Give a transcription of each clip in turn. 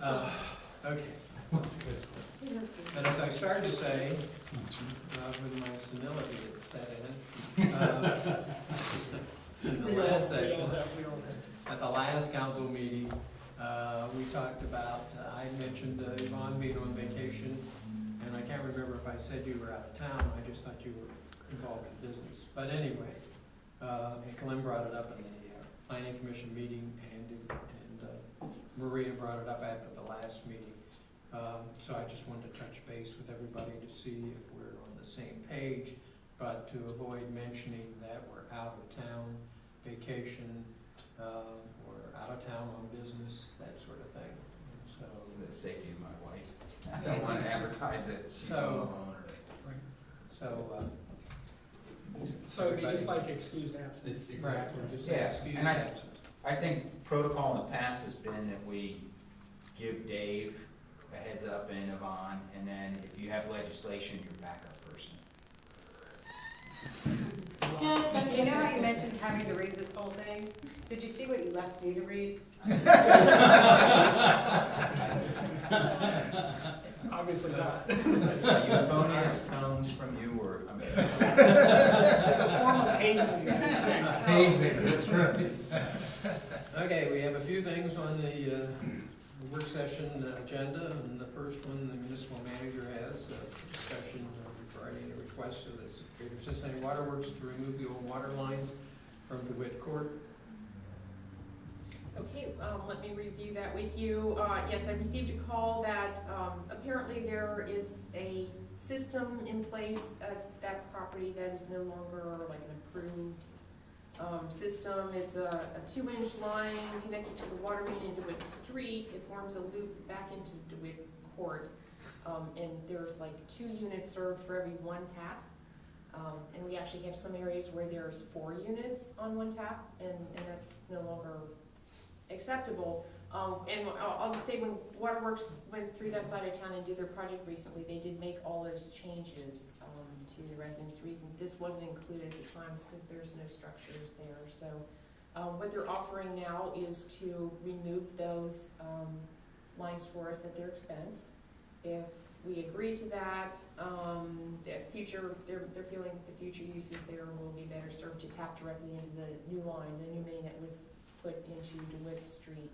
Okay. And as I started to say, with my senility that set in, in the last session, at the last council meeting, we talked about, I mentioned Yvonne being on vacation, and I can't remember if I said you were out of town. I just thought you were involved in business. But anyway, Glenn brought it up in the planning commission meeting, and Maria brought it up after the last meeting. So I just wanted to touch base with everybody to see if we're on the same page, but to avoid mentioning that we're out of town, vacation, or out of town on business, that sort of thing. So for the safety of my wife, I don't want to advertise it. So it'd be just like excused absence. Exactly. Just Yeah, excuse and absence. I think protocol in the past has been that we give Dave a heads up and Yvonne, and then if you have legislation, your backup person. You know how you mentioned having to read this whole thing? Did you see what you left me to read? Obviously not. Euphonious tones from you were amazing. It's a form of hazing. Hazing, that's right. Okay, we have a few things on the work session agenda, and the first one, the municipal manager has a discussion regarding a request of the Greater Cincinnati Waterworks to remove the old water lines from DeWitt Court. Okay, let me review that with you. Yes, I received a call that apparently there is a system in place at that property that is no longer like an approved system. It's a 2-inch line connected to the water main in DeWitt Street. It forms a loop back into DeWitt Court, and there's like 2 units served for every 1 tap. And we actually have some areas where there's 4 units on 1 tap, and that's no longer acceptable. And I'll just say, when Waterworks went through that side of town and did their project recently, they did make all those changes to the residents. The reason this wasn't included at the time is because there's no structures there. So what they're offering now is to remove those lines for us at their expense. If we agree to that, they're feeling that the future uses there will be better served to tap directly into the new line, the new main that was put into DeWitt Street.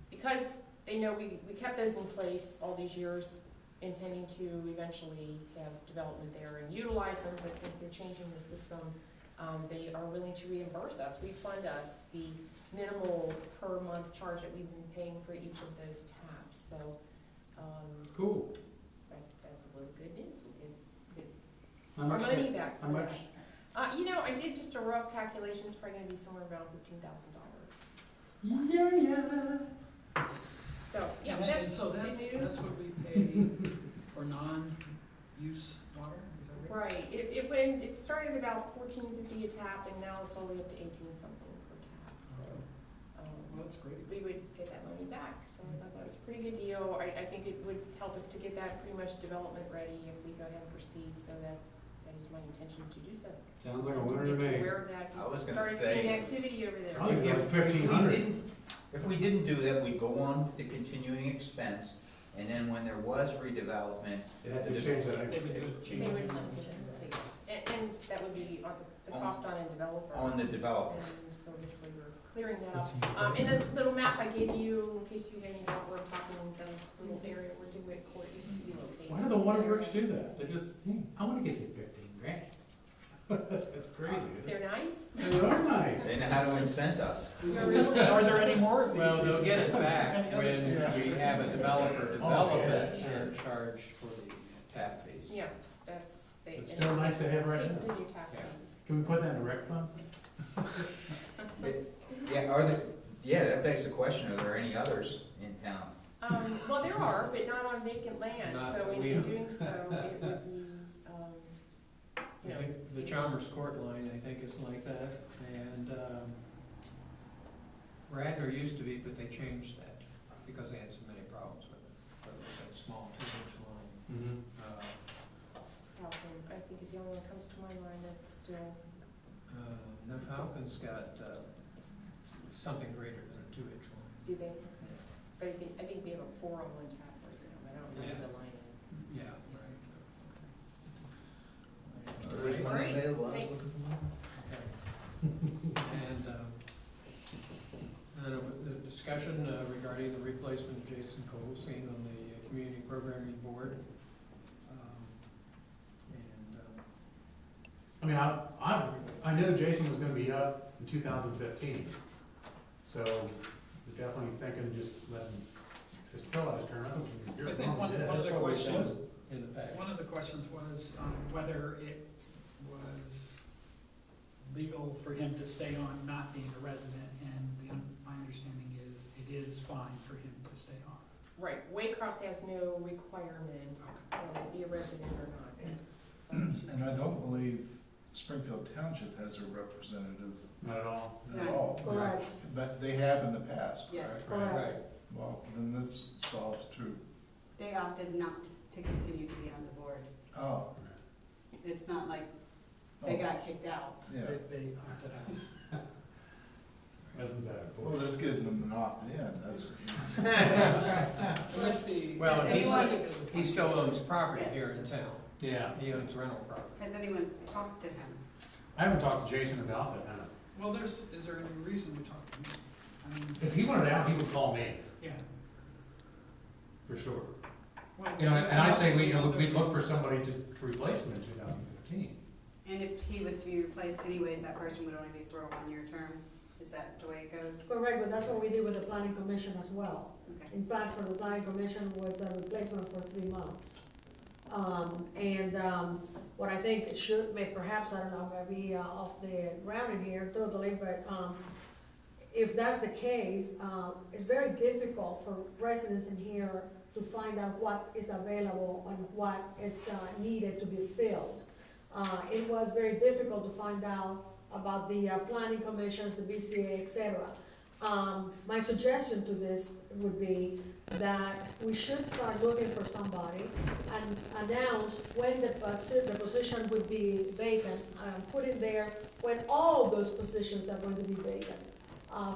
Because they know we kept those in place all these years, intending to eventually have development there and utilize them, but since they're changing the system, they are willing to reimburse us, refund us the minimal per month charge that we've been paying for each of those taps. So Cool. that's a little good news. We get How our much? money back. How much? You know, I did just a rough calculation. It's probably going to be somewhere around $15,000. Yeah. So yeah, And that's so good news. that's what we pay for non-use water, is that right? Right. It started about $14.50 a tap, and now it's all the way up to 18 something per tap. So Well, that's great. we would get that money back. So I thought that was a pretty good deal. I think it would help us to get that pretty much development ready if we go ahead and proceed. So that is my intention to do so. Sounds like a winner to me. Aware of that. I was gonna Started say- seeing activity over there. I'll give you 1,500. If we didn't do that, we'd go on with the continuing expense, and then when there was redevelopment, They had to change that. They would change They would it. and that would be on the cost on a developer. on the developer. And so this way we're clearing that up. And the little map I gave you, in case you had any doubt, we're talking the little area where DeWitt Court used to be located. Why do the Waterworks do that? They just, I want to give you 15 grand. That's crazy. Isn't it? They're nice. They are nice. They know how to incent us. They're really. Are there any more of these? Well, they'll pieces? get it back Any other when two? we have a developer develop yeah, it sure. and charge for the tap fees. Yeah, that's. It's still nice to have right The now. new tap Yeah. fees. Can we put that in a rec fund? Yeah, that begs the question, are there any others in town? Well, there are, but not on vacant land, Not so that in we own. doing so, it would be, I think the Chalmers Court line, I think, is like that, and Radnor used to be, but they changed that because they had so many problems with it. But it was that small 2-inch line. Falcon, I think is the only one that comes to my mind that's still, No, Falcon's got something greater than a 2-inch line. do they? But I think we have a 4 on one tap right now, I don't know Yeah. what the line is. Yeah, There's one Great, available. I was thanks. looking for one. And, the discussion regarding the replacement of Jason Colstein on the Community Programming Board. I mean, I knew Jason was gonna be up in 2015, so definitely thinking just letting, just fill out his term. I think one of the That's what we've done questions, in the past. one of the questions was whether it was legal for him to stay on not being a resident, and my understanding is it is fine for him to stay on. Right, Waycross has no requirement to be a resident or not. And I don't believe Springfield Township has a representative Not at all. at all. Correct, But they have in the past, Yes. correct? correct. Right, Well, then this solves two. They opted not to continue to be on the board. Oh, It's not like they got kicked out. yeah. They opted out. Isn't that Well, important? this gives them an opt-in, that's. It must be. Well, Has anyone- he still owns property Yes. here in town. Yeah, He owns rental property. Has anyone talked to him? I haven't talked to Jason about that. Well, is there any reason to talk to me? I mean, If he wanted out, he would call me, yeah. for sure. Well, You know, and I say we'd look for somebody to replace him in 2015. And if he was to be replaced anyways, that person would only be for a 1-year term? Is that the way it goes? Correct, but that's what we did with the planning commission as well. Okay. In fact, for the planning commission was a replacement for 3 months. What I think it should, perhaps, I don't know, maybe off the ground in here totally, but if that's the case, it's very difficult for residents in here to find out what is available and what is needed to be filled. It was very difficult to find out about the planning commissions, the BCA, et cetera. My suggestion to this would be that we should start looking for somebody and announce when the position would be vacant, put in there when all those positions are going to be vacant.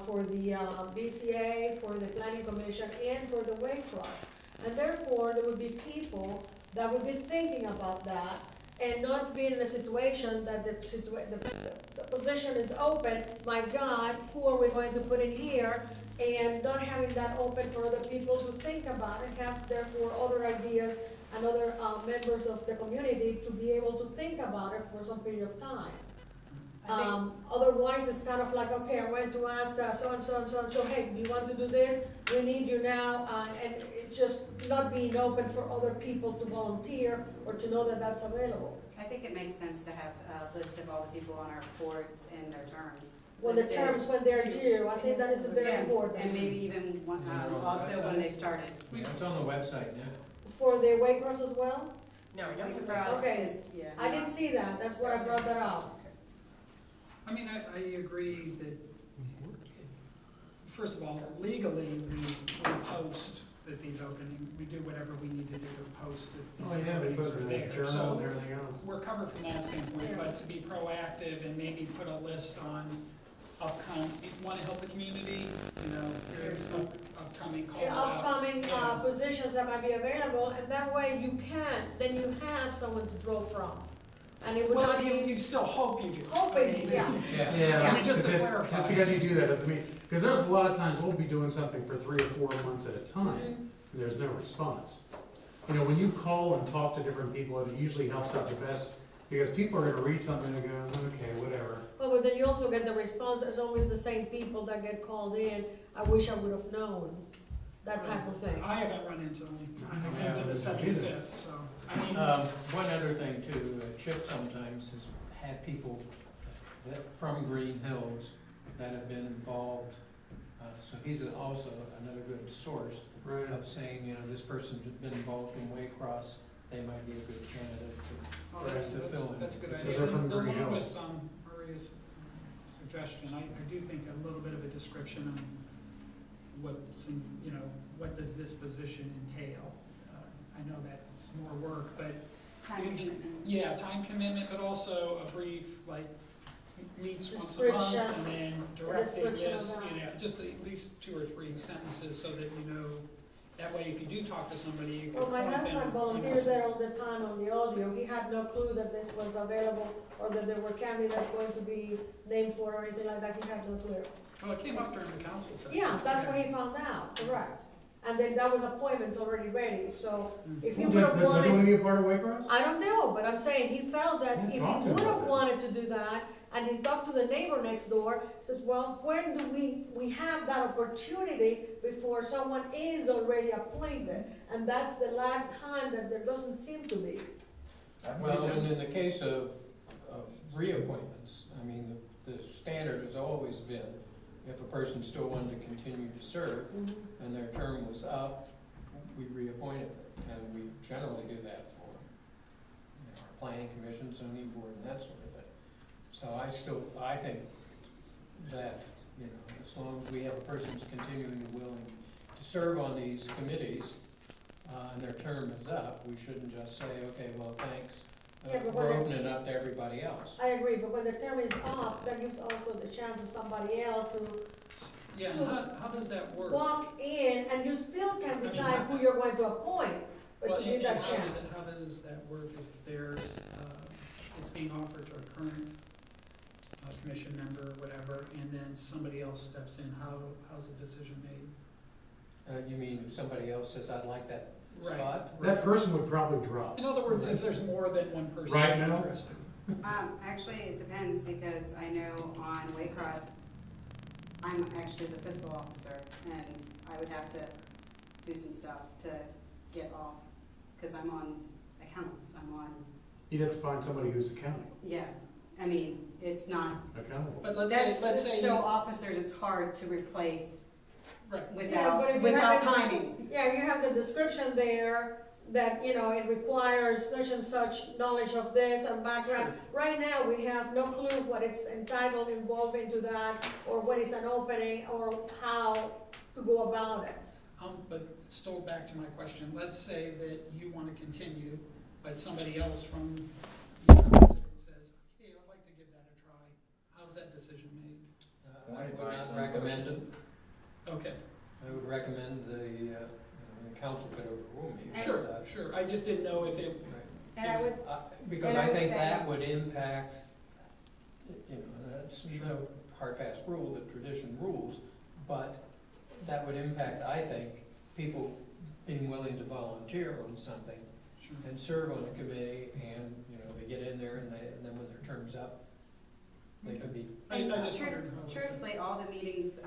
For the BCA, for the planning commission, and for the Waycross. And therefore, there would be people that would be thinking about that and not be in a situation that the position is open, my God, who are we going to put in here? And not having that open for other people to think about and have therefore other ideas and other members of the community to be able to think about it for some period of time. Otherwise, it's kind of like, okay, I went to ask so-and-so and so-and-so, hey, do you want to do this? We need you now, and it just not being open for other people to volunteer or to know that that's available. I think it makes sense to have a list of all the people on our boards and their terms. When the listed. terms, when they're due, I think that is very Yeah, important. And maybe even also when they started. Yeah, it's on the website now. For the Waycross as well? No, I don't think Waycross Okay. is, yeah. I didn't see that, that's what I brought that up. I mean, I agree that, first of all, legally, we post that these openings, we do whatever we need to do to post that Oh, these yeah, they openings put it are in the there. journal and So everything else. we're covered from that standpoint, Yeah. but to be proactive and maybe put a list on upcoming, want to help the community, you know, here's some upcoming call The out. upcoming Yeah. positions that might be available, and that way then you have someone to draw from. And it would Well, not you be still hope you do. hoping, yeah. Yeah. I mean, just to but clarify. Just because you do that doesn't mean, because there's a lot of times we'll be doing something for 3 or 4 months at a time, and there's no response. You know, when you call and talk to different people, it usually helps out the best, because people are gonna read something and go, okay, whatever. Well, but then you also get the response, it's always the same people that get called in, I wish I would have known, that type of thing. I haven't run into any, I Yeah, came to the me 75th, so, I mean, One other thing too, Chip sometimes has had people from Greenhills that have been involved. So he's also another good source Right. of saying, you know, this person's been involved in Waycross, they might be a good candidate to. oh, to fill in. that's a good So idea. they're from Along Greenhills. with Maria's suggestion, I do think a little bit of a description on what some, you know, what does this position entail? I know that's more work, but Time commitment. yeah, time commitment, but also a brief, like, meets once a month, Description. and then directing Description of this, that. you know, just at least 2 or 3 sentences, so that you know, that way if you do talk to somebody, you can Well, my point them. husband volunteers there all the time on the audio. He had no clue that this was available or that there were candidates going to be named for or anything like that. He had no clue. Well, it came up during the council session. Yeah, that's when he found out, correct. And then that was appointments already ready, so if he Well, would have does he want wanted, to be a part of Waycross? I don't know, but I'm saying he felt that Yeah, if he talk to him would have about that. wanted to do that, and he talked to the neighbor next door, says, well, when do we have that opportunity before someone is already appointed? And that's the lag time that there doesn't seem to be. Well, and in the case of reappointments, I mean, the standard has always been, if a person still wanted to continue to serve and their term was up, we reappointed them, and we generally do that for, you know, our planning commission, zoning board, and that sort of thing. So I think that, you know, as long as we have a person who's continuing to willing to serve on these committees, and their term is up, we shouldn't just say, okay, well, thanks, Yeah, but we're when it- opening it up to everybody else. I agree, but when the term is up, that gives also the chance of somebody else to Yeah, and how does that work? walk in, and you still can mean, decide who you're going to appoint, but Well, you give and that how chance. how does that work if there's, it's being offered to a current commission member or whatever, and then somebody else steps in, how's the decision made? You mean if somebody else says, I'd like that Right. spot? That person would probably drop. In other words, if there's more than one person Right now? interested. Actually, it depends, because I know on Waycross, I'm actually the fiscal officer, and I would have to do some stuff to get off, because I'm on accounts, You'd have to find somebody who's accountable. yeah, I mean, it's not, Accountable. But let's say, so officers, it's hard to replace right, Yeah, but if you without have the- timing. Yeah, you have the description there that, you know, it requires such and such knowledge of this and background. Right now, we have no clue what it's entitled, involved into that, or what is an opening, or how to go about it. but still back to my question, let's say that you want to continue, but somebody else from the resident says, hey, I'd like to give that a try. How's that decision made? I would not recommend it. Okay, I would recommend the council could overrule me. for sure, that. sure, I just didn't know if it, Right. And I would, Because And I I would think say- that would impact, you know, that's no hard fast rule, the tradition rules, but that would impact, I think, people being willing to volunteer on something sure. and serve on a committee, and, you know, they get in there and then when their term's up, they could be, I just Truth- wondered how it was. truthfully, all the meetings,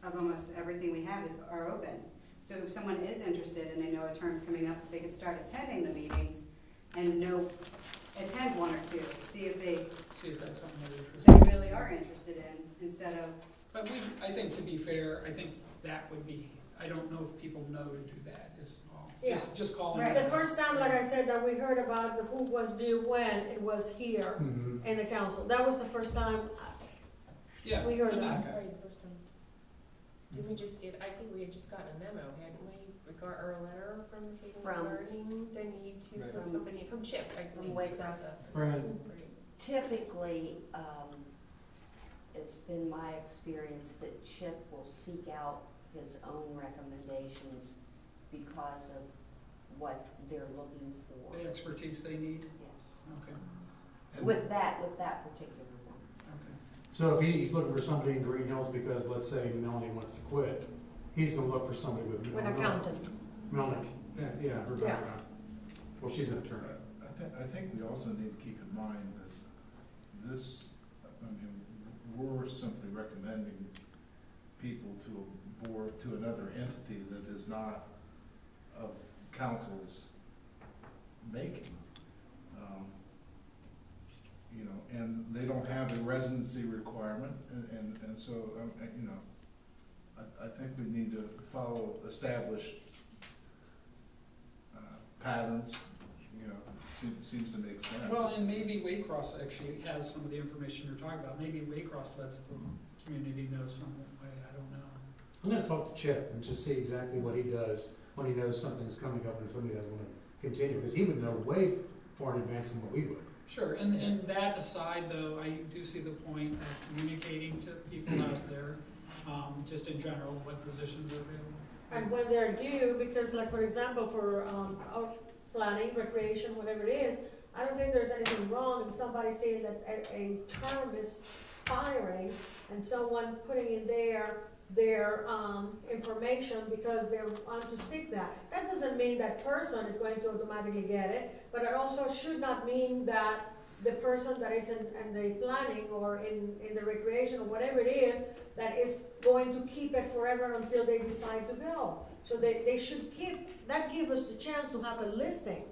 of almost everything we have are open. So if someone is interested and they know a term's coming up, they could start attending the meetings and attend one or two, see if See if that's something they're interested they really are interested in, instead of, But I think to be fair, I think that would be, I don't know if people know to do that, is all. Yeah. Just calling. Right. it The first time, like I said, that we heard about the who was due when, it was here Mhm. in the council. That was the first time Yeah. we heard but that. Sorry, the first time. Did we just get, I think we had just gotten a memo, hadn't we, or a letter from From- regarding the need to Right. put somebody, from Chip, I From think. Waycross. sent Right. Right. Typically, it's been my experience that Chip will seek out his own recommendations because of what they're looking for. The expertise they need, Yes. okay, With that particular one. okay. So if he's looking for somebody in Greenhills because, let's say, Melanie wants to quit, he's gonna look for somebody with. An accountant. Melanie, yeah, her Yeah. background. Well, she's an attorney. I think we also need to keep in mind that this, I mean, we're simply recommending people to a board, to another entity that is not of council's making. You know, and they don't have a residency requirement, and so, you know, I think we need to follow established patterns, you know, seems to make sense. Well, and maybe Waycross actually has some of the information you're talking about, maybe Waycross lets the community know some way, I don't know. I'm gonna talk to Chip and just see exactly what he does when he knows something's coming up and somebody doesn't wanna continue, because he would know way far in advance than what we would. Sure, and that aside, though, I do see the point of communicating to people out there, just in general, what positions are available. And when they're due, because like, for example, for, out planning, recreation, whatever it is, I don't think there's anything wrong in somebody saying that a term is expiring and someone putting in their information because they want to seek that. That doesn't mean that person is going to automatically get it, but it also should not mean that the person that is in the planning or in the recreation or whatever it is, that is going to keep it forever until they decide to go. So they should keep, that gives us the chance to have a listing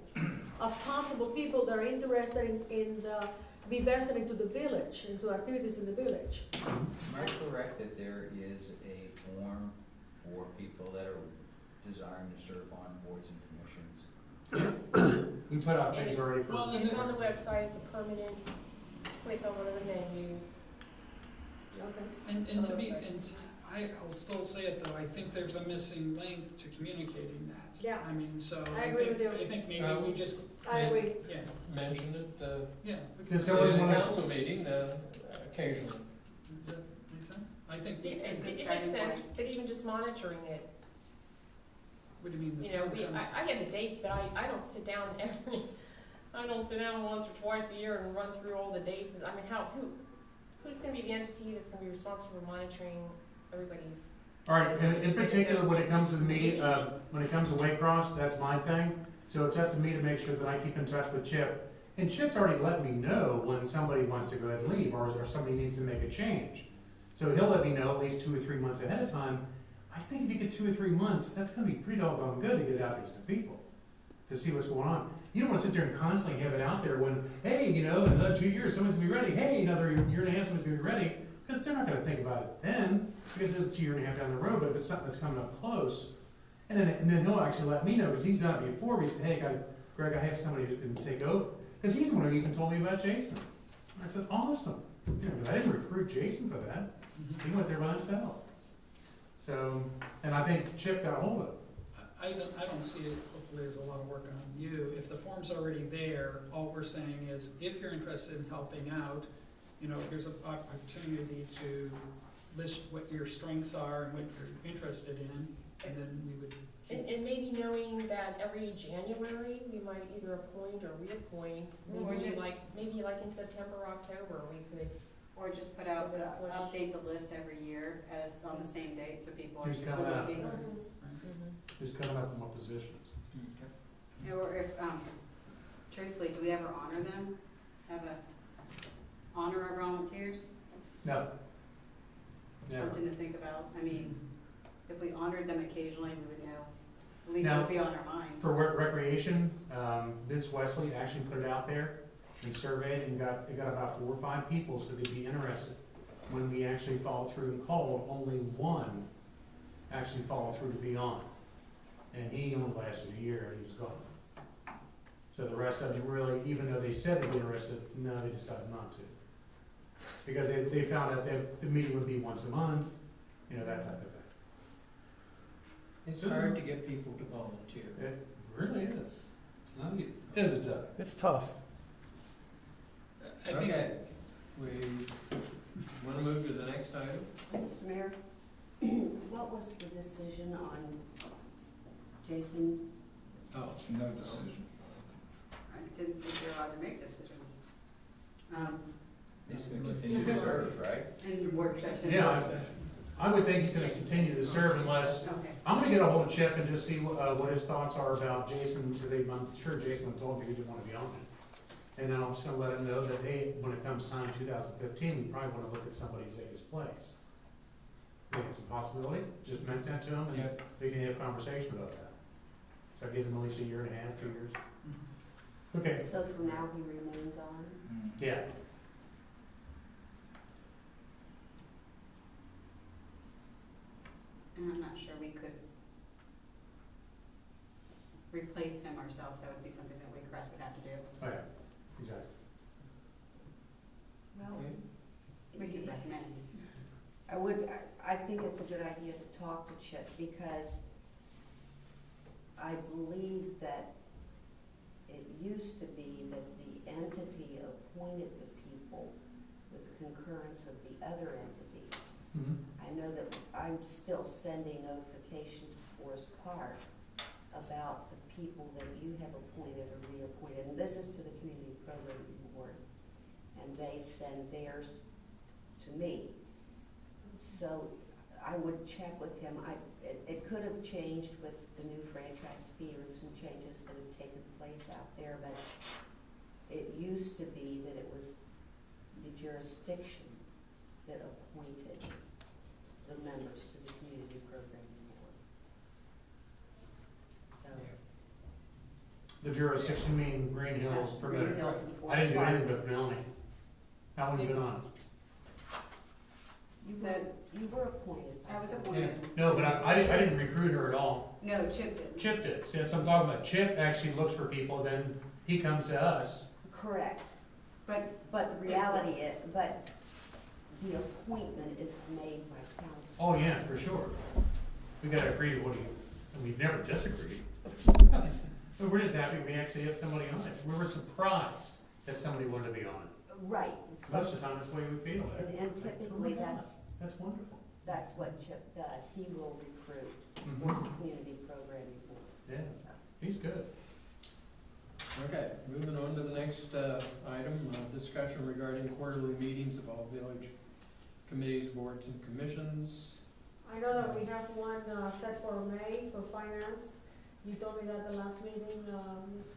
of possible people that are interested in be vested into the village, into activities in the village. Am I correct that there is a form for people that are desiring to serve on boards and commissions? We put out things already for. Well, It's on the website, it's a permanent, click on one of the menus. Okay. And to be, and I'll still say it though, I think there's a missing link to communicating that. Yeah. I mean, so I agree with you. I think maybe we just, I agree. yeah, Mention it, yeah. Does in somebody a wanna- council meeting, occasionally. Does that make sense? I think, It good makes starting sense, point. but even just monitoring it, what do you mean? the you know, form comes- I have the dates, but I don't sit down I don't sit down once or twice a year and run through all the dates. I mean, who's gonna be the entity that's gonna be responsible for monitoring everybody's? All right, and in particular, when it comes to the meeting, when it comes to Waycross, that's my thing. So it's up to me to make sure that I keep in touch with Chip. And Chip's already let me know when somebody wants to go ahead and leave, or somebody needs to make a change. So he'll let me know at least 2 or 3 months ahead of time. I think if you get 2 or 3 months, that's gonna be pretty doggone good to get it out there to people, to see what's going on. You don't wanna sit there and constantly have it out there when, hey, you know, in another 2 years, someone's gonna be ready. Hey, another year and a half, someone's gonna be ready. Because they're not gonna think about it then, because it's a year and a half down the road, but if it's something that's coming up close, and then he'll actually let me know, because he's done it before, he said, hey, Greg, I have somebody who's gonna take over, because he's the one who even told me about Jason. I said, awesome, you know, 'cause I didn't recruit Jason for that, he went there by himself. So, and I think Chip got a hold of it. I don't see it, hopefully, as a lot of work on you. If the form's already there, all we're saying is, if you're interested in helping out, you know, here's an opportunity to list what your strengths are and what you're interested in, and then we would. And maybe knowing that every January, we might either appoint or reappoint, Or maybe just- like in September, October, we could. Or just put out, Give it a push. update the list every year as, on the same date, so people are Who's just coming up? looking. Who's coming up in what positions? Or if, truthfully, do we ever honor them? Honor our volunteers? No. Never. Something to think about. I mean, if we honored them occasionally, we would know, at least it Now, would be on our minds. For recreation, Vince Wesley actually put it out there and surveyed and got about 4 or 5 people, so they'd be interested. When we actually followed through and called, only 1 actually followed through to be on. And he only lasted a year and he was gone. So the rest of them really, even though they said they'd be interested, no, they decided not to. Because they found out that the meeting would be once a month, you know, that type of thing. It's hard to get people to volunteer. It really is. It's not easy. Is it, Doug? It's tough. I think, Okay, we want to move to the next item? Mr. Mayor, what was the decision on Jason? Oh, No decision. I didn't think you're allowed to make decisions. He's gonna continue to serve, right? In your work session. Yeah, I would think he's gonna continue to serve unless, Okay. I'm gonna get a hold of Chip and just see what his thoughts are about Jason, because I'm sure Jason would told me he didn't wanna be on it. And then I'm just gonna let him know that, hey, when it comes time, 2015, we probably wanna look at somebody to take his place. I think it's a possibility, just mention that to him, and Yep. we can have a conversation about that. So it gives him at least a year and a half, 2 years. Okay, So for now, he remains on? yeah. And I'm not sure we could replace him ourselves. That would be something that Waycross would have to do. Oh, yeah, exactly. Well, okay. We could recommend. I think it's a good idea to talk to Chip, because I believe that it used to be that the entity appointed the people with concurrence of the other entity. Mhm. I know that I'm still sending notification to Forest Park about the people that you have appointed or reappointed, and this is to the Community Program Board, and they send theirs to me. So I would check with him. It could have changed with the new franchise fee or some changes that have taken place out there, but it used to be that it was the jurisdiction that appointed the members to the Community Program Board. So. The jurisdiction meaning Greenhills permitted. Greenhills and I Forest didn't do anything Park. but Melanie. How long you been on? You were appointed. I was Yeah. appointed. No, but I didn't recruit her at all. No, Chip did. Chip did. See, that's what I'm talking about. Chip actually looks for people, then he comes to us. Correct. But But the reality is, but the appointment is made by council. Oh, yeah, for sure. We gotta agree to what he, and we've never disagreed. But we're just happy we actually have somebody on it. We were surprised that somebody wanted to be on it. Right. Most of the time, that's the way we feel. And typically, That's wonderful. that's what Chip does. He will recruit for Mhm. the Community Program Board. Yeah, he's good. Okay, moving on to the next item, discussion regarding quarterly meetings of all village committees, boards, and commissions. I know that we have one set for May for finance. You told me that the last meeting, Ms.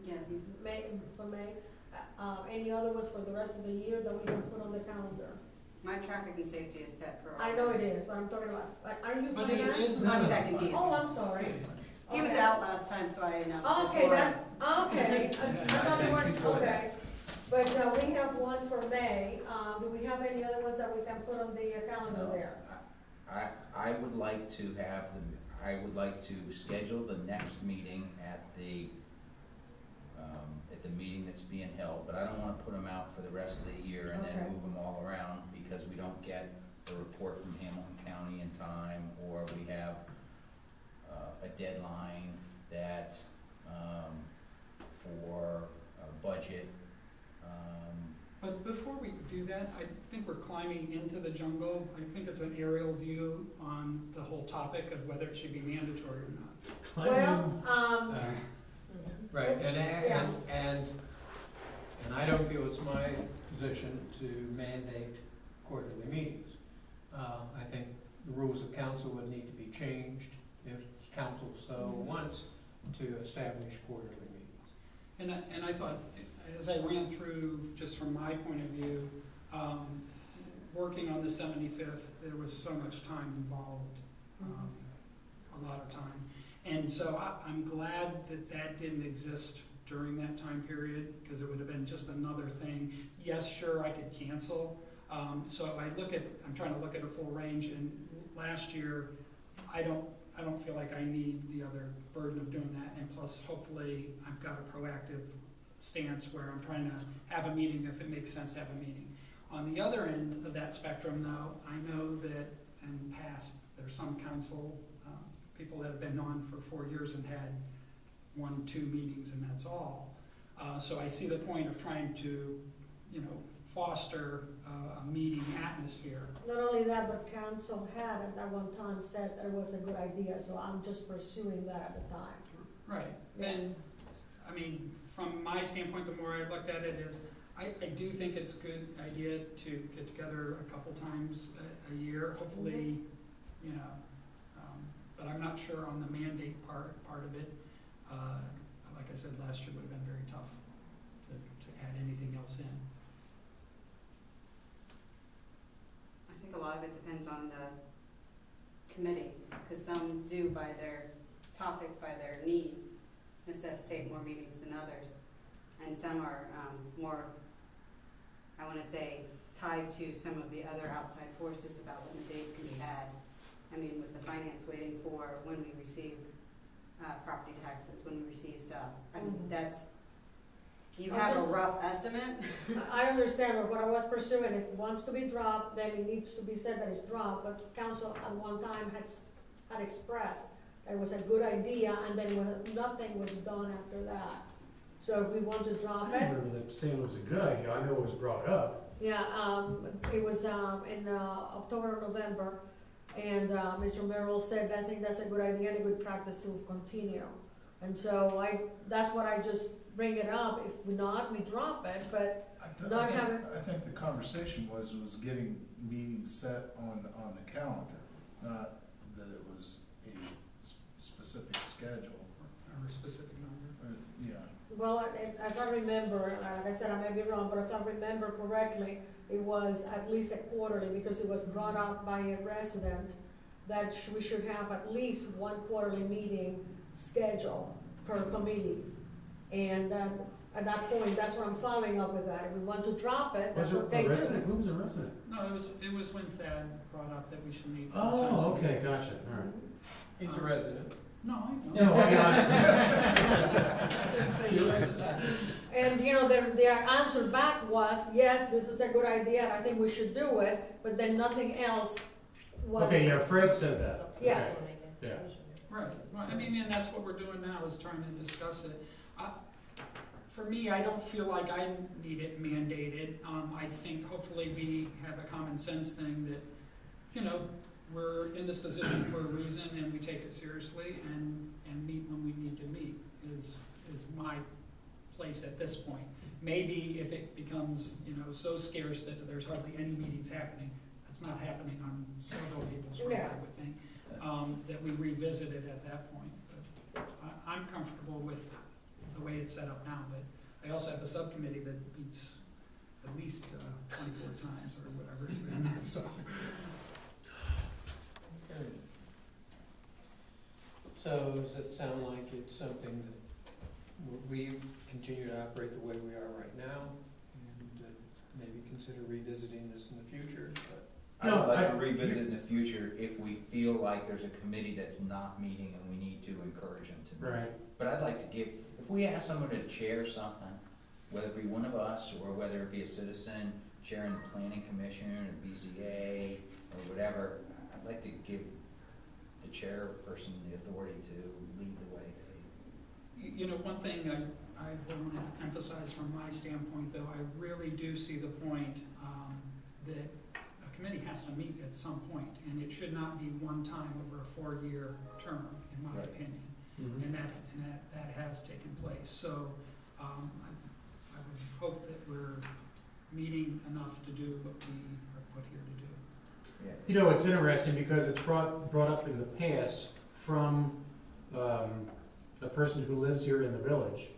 yeah, he's, May, for May. Any other was for the rest of the year that we can put on the calendar? my traffic and safety is set for. I know it is, but I'm talking about, are you But is it- finance? is- One second, he is. Oh, I'm sorry. He was Okay. out last time, so I announced it Okay, for that's, okay, I thought you weren't, okay. But we have one for May. Do we have any other ones that we can put on the calendar there? I would like to have I would like to schedule the next meeting at the meeting that's being held, but I don't wanna put them out for the rest of the year and then Okay. move them all around because we don't get a report from Hamilton County in time, or we have a deadline that, for a budget. But before we do that, I think we're climbing into the jungle. I think it's an aerial view on the whole topic of whether it should be mandatory or not. Well, Right, Yeah. and I don't feel it's my position to mandate quarterly meetings. I think the rules of council would need to be changed if council so wants to establish quarterly meetings. And I thought, as I ran through, just from my point of view, working on the 75th, there was so much time involved, a lot of time. And so I'm glad that that didn't exist during that time period, because it would have been just another thing. Yes, sure, I could cancel. So I'm trying to look at a full range, and last year, I don't feel like I need the other burden of doing that, and plus, hopefully, I've got a proactive stance where I'm trying to have a meeting if it makes sense to have a meeting. On the other end of that spectrum, though, I know that in past, there's some council people that have been on for 4 years and had 1-2 meetings, and that's all. So I see the point of trying to, foster a meeting atmosphere. not only that, but council had at that one time said that it was a good idea, so I'm just pursuing that at the time. Right, Yeah. and, I mean, from my standpoint, the more I looked at it is, I do think it's a good idea to get together a couple times a year, hopefully, but I'm not sure on the mandate part of it. Like I said, last year would have been very tough to add anything else in. I think a lot of it depends on the committee, because some do by their topic, by their need, necessitate more meetings than others. And some are more, I want to say, tied to some of the other outside forces about when the dates can be had. I mean, with the finance waiting for when we receive property taxes, when we receive stuff. I mean, that's, you have a rough estimate. I understand, but what I was pursuing, if it wants to be dropped, then it needs to be said that it's dropped, but council at one time had expressed it was a good idea, and then nothing was done after that. So if we want to I drop don't it, remember that saying it was a good idea, I know it was brought up. yeah, it was, in, October or November, and, Mr. Merrill said, I think that's a good idea and a good practice to continue. And so that's what I just bring it up, if not, we drop it, but not having, I think the conversation was getting meetings set on the calendar, not that it was a specific schedule. Or a specific number. Yeah. well, if I remember, like I said, I may be wrong, but if I remember correctly, it was at least a quarterly, because it was brought up by a resident that we should have at least one quarterly meeting scheduled per committees. And at that point, that's where I'm following up with that. If we want to drop it, that's Was it okay a too. resident? Who was a resident? No, it was when Thad brought up that we should meet 4 times a Oh, week. okay, gotcha, all right. He's a resident. No, I know. No, I mean, And, you know, their answer back was, yes, this is a good idea, and I think we should do it, but then nothing else was. okay, yeah, Fred said that. Yes. Okay. Yeah. Right, well, I mean, and that's what we're doing now, is trying to discuss it. For me, I don't feel like I need it mandated. I think hopefully we have a common sense thing that, you know, we're in this position for a reason and we take it seriously and meet when we need to meet is my place at this point. Maybe if it becomes, you know, so scarce that there's hardly any meetings happening, that's not happening on several people's part, I would think, that we revisit it at that point. But I'm comfortable with the way it's set up now, but I also have a subcommittee that meets at least 24 times or whatever it's been, so. Okay. So does it sound like it's something that we continue to operate the way we are right now? And maybe consider revisiting this in the future, but. I would like to revisit in the future if we feel like there's a committee that's not meeting and we need to encourage them to meet. Right. But I'd like to give, if we ask someone to chair something, whether it be one of us or whether it be a citizen chairing the planning commission or BZA or whatever, I'd like to give the chairperson the authority to lead the way they. You know, one thing I want to emphasize from my standpoint, though, I really do see the point that a committee has to meet at some point, and it should not be one time over a 4-year term, in my Right. opinion. Mhm. And that has taken place. So I would hope that we're meeting enough to do what we are put here to do. Yeah. You know, it's interesting because it's brought up in the past from a person who lives here in the village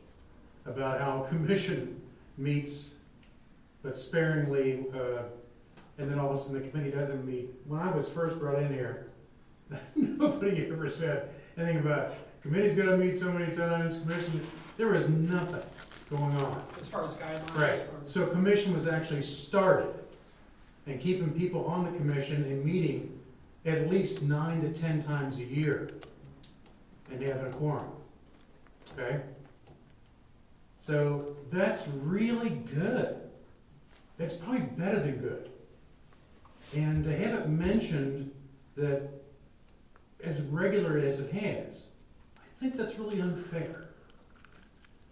about how a commission meets but sparingly, and then all of a sudden the committee doesn't meet. When I was first brought in here, nobody ever said anything about committee's gonna meet so many times, commission, there was nothing going on. As far as guidelines. Right, or- so commission was actually started, and keeping people on the commission and meeting at least 9 to 10 times a year, and having a quorum, okay? So that's really good. It's probably better than good. And to have it mentioned that as regular as it has, I think that's really unfair.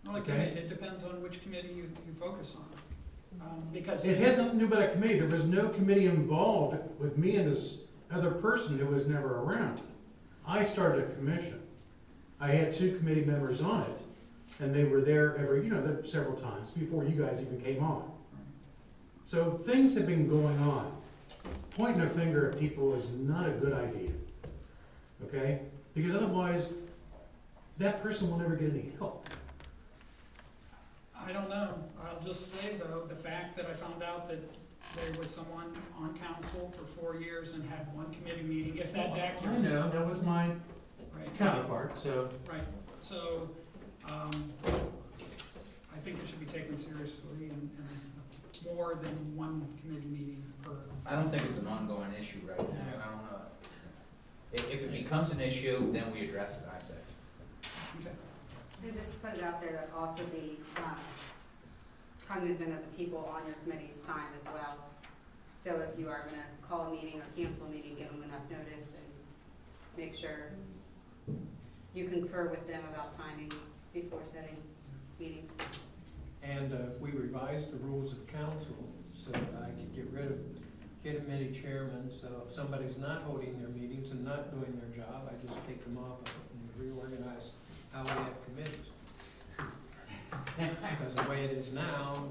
Well, Okay. it depends on which committee you focus on. Because. It has nothing to do about a committee. There was no committee involved with me and this other person who was never around. I started a commission. I had 2 committee members on it, and they were there several times before you guys even came on. So things have been going on. Pointing a finger at people is not a good idea, okay? Because otherwise, that person will never get any help. I don't know. I'll just say, though, the fact that I found out that there was someone on council for 4 years and had 1 committee meeting, if that's accurate. I know, that was my Right. counterpart, so. Right, so, I think it should be taken seriously and more than 1 committee meeting per. I don't think it's an ongoing issue right now. I don't know. If it becomes an issue, then we address it, I say. Okay. And just put it out there that also be cognizant of the people on your committee's time as well. So if you are gonna call a meeting or cancel a meeting, give them enough notice and make sure you confer with them about timing before setting meetings. And we revised the rules of council so that I could get a mini chairman, so if somebody's not holding their meetings and not doing their job, I just take them off and reorganize how we have committees. Because the way it is now,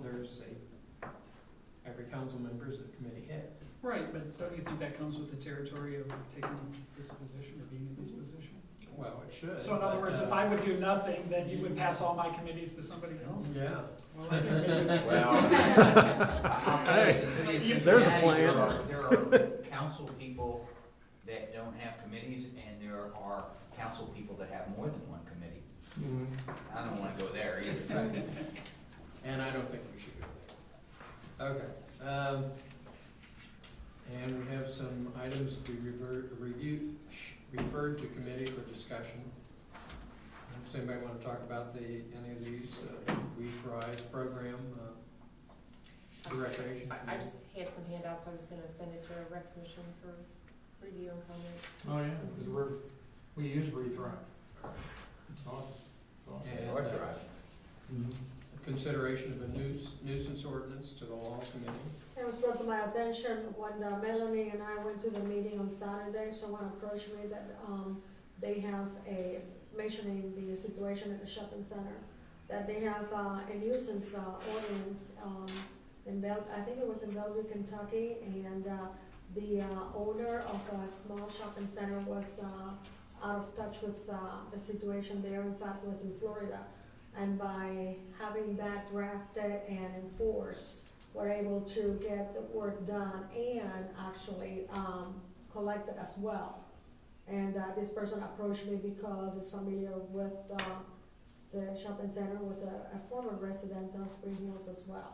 every council member is a committee head. Right, but don't you think that comes with the territory of taking this position or being in this position? Well, it should. So in other but, words, if I would do nothing, then you would pass all my committees to somebody else? Yeah. Well, I think maybe- Well, I'll tell you, the city of Cincinnati, There's a plan. there are council people that don't have committees, and there are council people that have more than one committee. I don't wanna go there either. And I don't think we should go there. Okay. And we have some items to be referred to committee for discussion. Does anybody want to talk about any of these, Reef Rise program, the recreation? I just had some handouts, I was gonna send it to Rec Commission for review and comment. Oh, yeah, because we use Rethrive. It's awesome. It's awesome. And, consideration of a nuisance ordinance to the law committee. It was brought to my attention when Melanie and I went to the meeting on Saturday, someone approached me that, they have mentioning the situation at the shopping center, that they have, a nuisance, ordinance, I think it was in Bellevue, Kentucky, and, the, owner of a small shopping center was, out of touch with, the situation there, in fact, was in Florida. And by having that drafted and enforced, we're able to get the work done and actually collected as well. And this person approached me because he's familiar with the shopping center, was a former resident of Greenhills as well.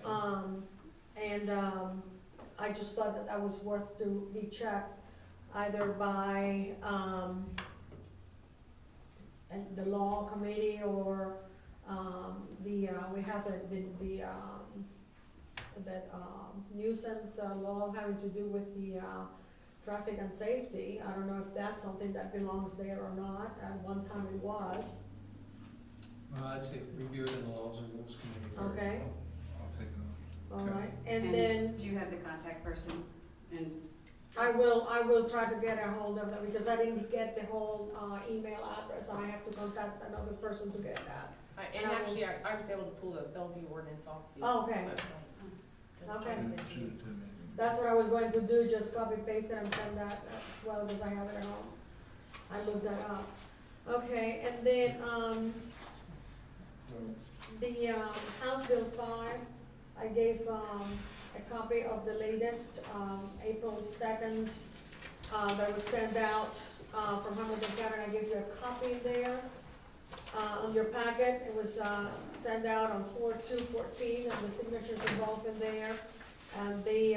Okay. I just thought that that was worth to be checked either by the law committee or we have that nuisance law having to do with the traffic and safety. I don't know if that's something that belongs there or not. At one time it was. I'd say review it in the laws and rules committee first. Okay. I'll take it on. All Okay. right, and then Do you have the contact person? And I will try to get a hold of them because I didn't get the whole email address. I have to contact another person to get that. And actually, I was able to pull the Bellevue ordinance off the Oh, okay. website. Okay. Shoot it to me. That's what I was going to do, just copy paste it and send that as well because I have it at home. I looked that up. Okay, and then the House Bill 5, I gave a copy of the latest, April 2nd, that was sent out from Hamilton County. I gave you a copy there on your packet. It was sent out on 4/2/14, and the signatures involved in there. And they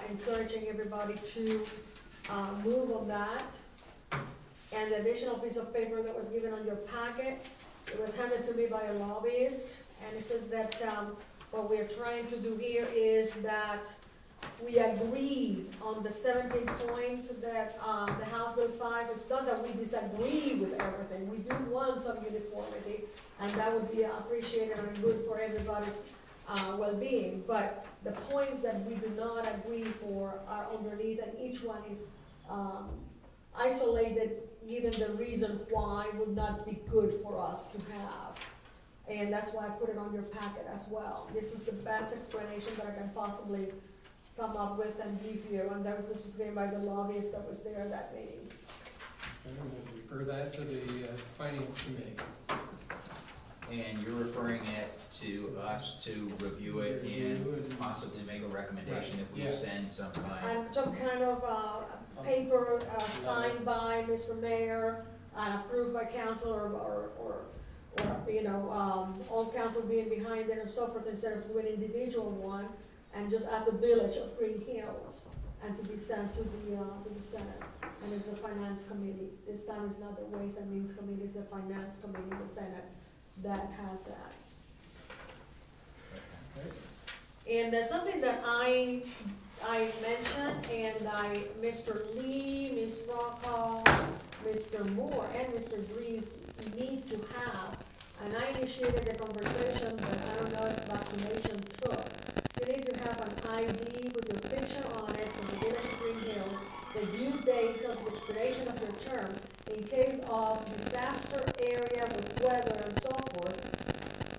encouraging everybody to move on that. And the additional piece of paper that was given on your packet, it was handed to me by a lobbyist, and it says that what we're trying to do here is that we agree on the 17 points that the House Bill 5, it's not that we disagree with everything, we do want some uniformity, and that would be appreciated and good for everybody's well-being, but the points that we do not agree for are underneath, and each one is isolated, given the reason why would not be good for us to have. And that's why I put it on your packet as well. This is the best explanation that I can possibly come up with and give you, and this was given by the lobbyist that was there at that meeting. Okay, we'll refer that to the finance committee. And you're referring it to us to review it and possibly make a recommendation if we Yeah. send some kind. And some kind of paper signed by Mr. Mayor and approved by council or you know, all council being behind it and so forth, instead of doing individual one, and just as a village of Greenhills, and to be sent to the Senate. And it's the finance committee. This time it's not the Ways and Means Committee, it's the finance committee, the Senate, that has that. Okay. And there's something that I mentioned, and Mr. Lee, Ms. Rockoff, Mr. Moore and Mr. Greaves need to have, and I initiated the conversation, but I don't know if vaccination took. You need to have an ID with your picture on it from the Village of Greenhills, the due date of the expiration of your term, in case of disaster area with weather and so forth.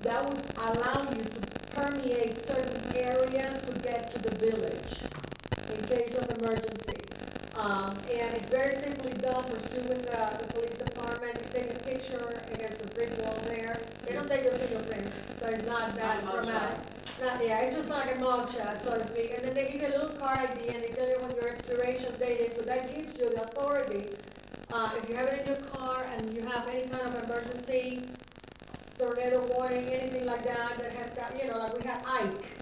That would allow you to permeate certain areas to get to the village in case of emergency. And it's very simply done pursuing the police department. You take a picture against the brick wall there. They don't take your fingerprints, so it's not that Not a mug dramatic. Not, yeah, it's just like a mug shot, so to speak. And then they give you a little card ID and they tell you when your expiration date is, but that gives you the authority. If you have it in your car and you have any kind of emergency, tornado warning, anything like that, that has got, you know, like we had Ike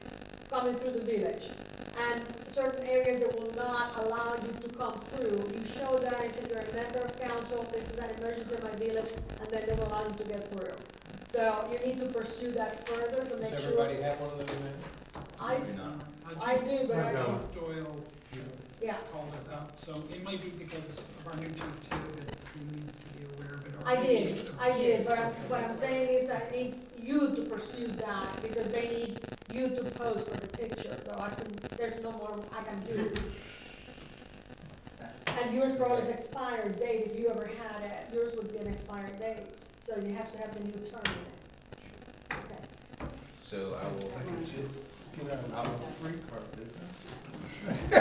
coming through the village. And certain areas that will not allow you to come through, you show that, you say you're a member of council, this is an emergency in my village, and then they will allow you to get through. So you need to pursue that further to make Does sure. everybody have one of those now? I Maybe not. do, but I don't. Chief Doyle yeah, called it up, so it might be because of our new chief too, that he needs to be aware of it. or I maybe did, it's- I did, but what I'm saying is I need you to pursue that, because they need you to pose for the picture, so I can, there's no more I can do. And yours probably is expired date, if you ever had it, yours would be an expired date, so you have to have the new term in it. Okay. So I will, Get out of the free card, didn't Do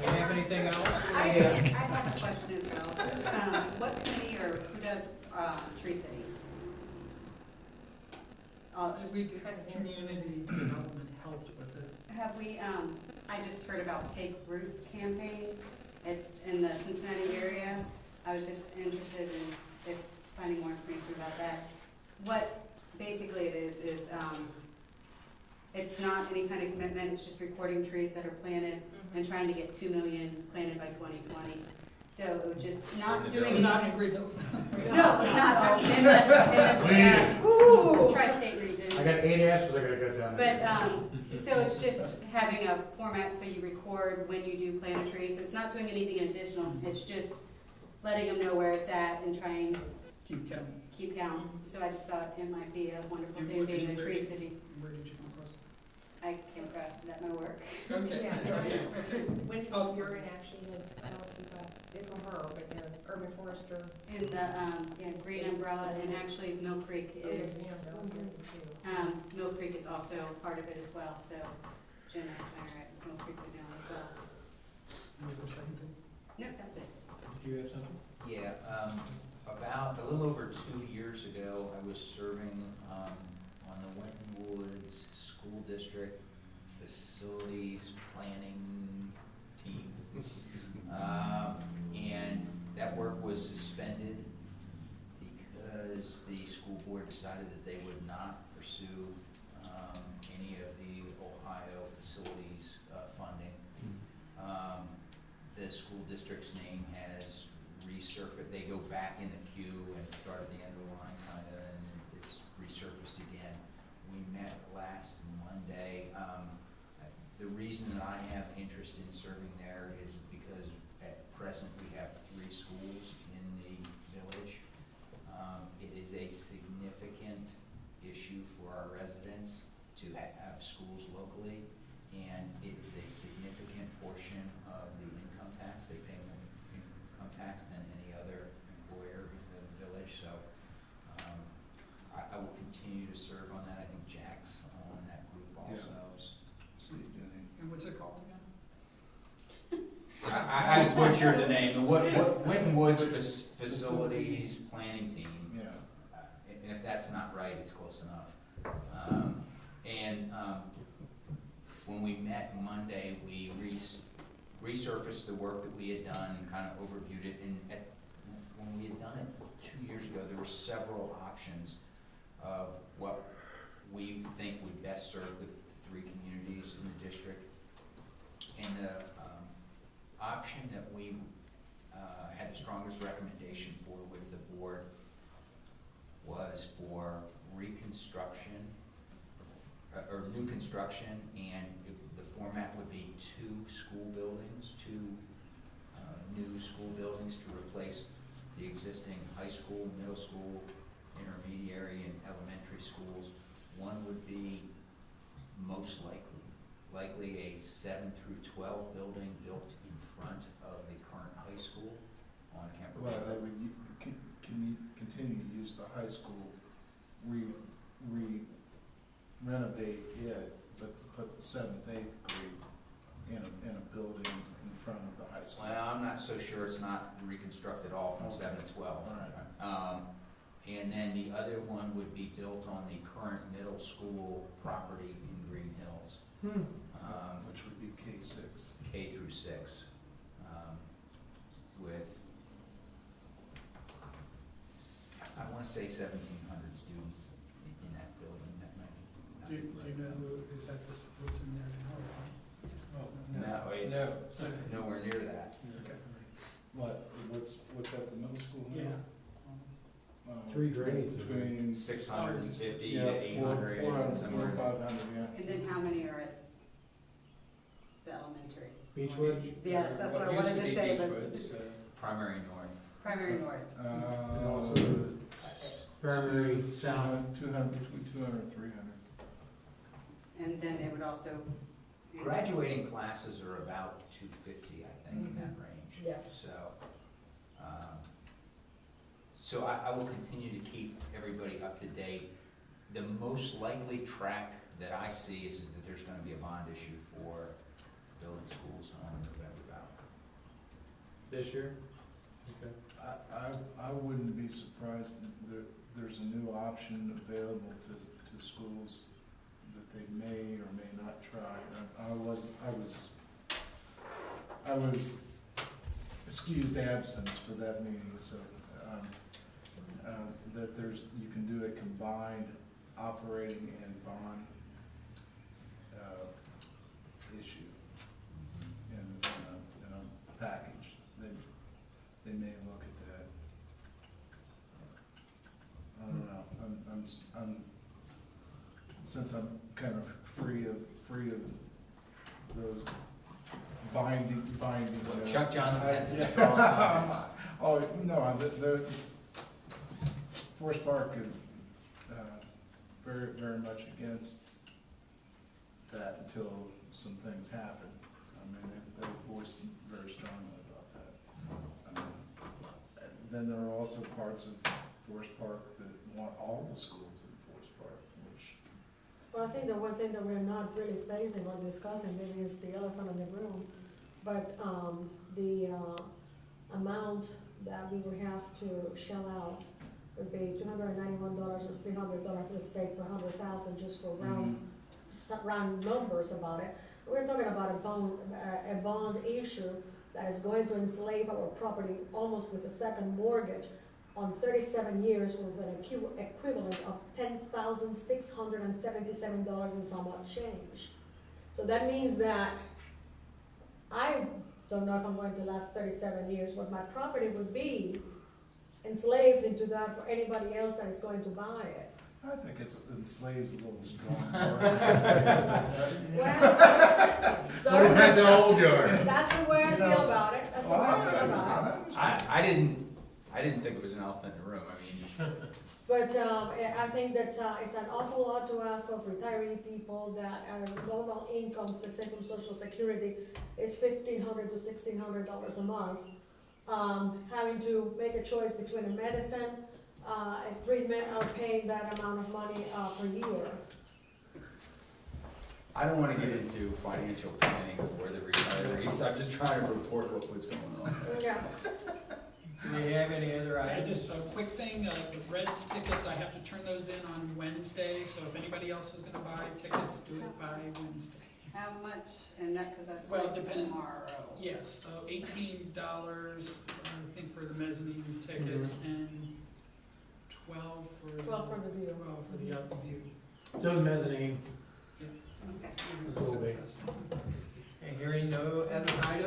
you have anything else? I have a question as well. What committee or who does tree sitting? We do have community development helped with it. Have we, I just heard about Take Root campaign. It's in the Cincinnati area. I was just interested in finding more information about that. What basically it is it's not any kind of commitment, it's just recording trees that are planted and trying to get 2 million planted by 2020. So it was just not doing any. Not in Greenhills. No, not all, in the tri-state region. I got 8 ashes I gotta go down. But, so it's just having a format so you record when you do plant a tree. So it's not doing anything additional, it's just letting them know where it's at and trying Keep counting. keep count. So I just thought it might be a wonderful You're thing being in a looking tree very- city. Where did you come across? I came across it at my work. Okay. Yeah, when Oh. you're in actually, I don't know if you got it from her, but the urban forester. In the Green Umbrella, and actually Mill Creek is, Mill Creek is also part of it as well, so Jen and I are at Mill Creek right now as well. Was there a second thing? No, that's it. Did you have something? yeah, about a little over 2 years ago, I was serving, on the Winton Woods School District Facilities Planning Team. And that work was suspended because the school board decided that they would not pursue, any of the Ohio facilities, funding. The school district's name has resurfaced, they go back in the queue and start at the end of the line kinda, and it's resurfaced again. We met last Monday. The reason that I have interest in serving there is because at present we have 3 schools in the village. It is a significant issue for our residents to have schools locally, and it is a significant portion of the income tax. They pay more income tax than any other employer in the village, so I will continue to serve on that. I think Jack's on that group also. Steve Jennings. And what's it called again? I just butchered the name, the Winton Woods Facilities Planning Team. Yeah. And if that's not right, it's close enough. When we met Monday, we resurfaced the work that we had done and kind of overviewed it. And when we had done it 2 years ago, there were several options of what we think would best serve the 3 communities in the district. And the option that we had the strongest recommendation for with the board was for reconstruction or new construction, and the format would be 2 school buildings, 2 new school buildings to replace the existing high school, middle school, intermediary, and elementary schools. One would be most likely a 7 through 12 building built in front of the current high school on Kemper. Well, they would, can you continue to use the high school, renovate it, but put the 7th, 8th grade in a building in front of the high school? Well, I'm not so sure it's not reconstructed all from Okay. 7 to 12. All right. And then the other one would be built on the current middle school property in Greenhills, Which would be K-6. K through 6, with, I want to say 1,700 students in that building. That might Do you know who, is that this, what's in there now? No, wait, No. nowhere near that. Okay. What's at the middle school now? Yeah. 3 grades. Between 650 yeah, to 800, 400, somewhere. 500, yeah. And then how many are at the elementary? Beechwood? Yes, that's what I wanted to say, but Primary north. primary north. And also primary south. 200, between 200 and 300. And then it would also. Graduating classes are about 250, I think, in that range. Yeah. So I will continue to keep everybody up to date. The most likely track that I see is that there's gonna be a bond issue for building schools on November ballot. This year? Okay. I wouldn't be surprised, there's a new option available to schools that they may or may not try. I was excused absence for that meeting, so, that you can do a combined operating and bond, issue in a package. They may look at that. I don't know, I'm, since I'm kind of free of those binding. Chuck Johnson had some Yeah. strong comments. Oh, no, the Forest Park is, very, very much against that until some things happen. I mean, they voiced very strongly about that. Then there are also parts of Forest Park that want all the schools in Forest Park, which, Well, I think the one thing that we're not really facing or discussing maybe is the elephant in the room, but the amount that we would have to shell out would be $291 or $300, let's say, per 100,000, just for round numbers about it. We're talking about a bond issue that is going to enslave our property almost with a second mortgage on 37 years with an equivalent of $10,677 and some odd change. So that means that I don't know if I'm going to last 37 years, what my property would be enslaved into that for anybody else that is going to buy it. I think it's enslaves a little strong. Well, Depends how old you are. that's the way I feel about it, that's the way I feel about it. I didn't think it was an elephant in the room. I mean, But I think that it's an awful lot to ask of retiree people that normal income, let's say from Social Security, is $1,500 to $1,600 a month. Having to make a choice between a medicine and treatment or paying that amount of money per year. I don't want to get into financial planning for the retirees. I'm just trying to report what was going on. Yeah. Do you have any other Yeah, items? just a quick thing, the Reds tickets, I have to turn those in on Wednesday, so if anybody else is gonna buy tickets, do it by Wednesday. How much, and that, cause that's Well, it like depends. tomorrow. Yes, so $18, I think, for the mezzanine tickets, and 12 for the. 12 for the view. 12 for the other view. No mezzanine. Okay. It's a little big. Okay, hearing no other items,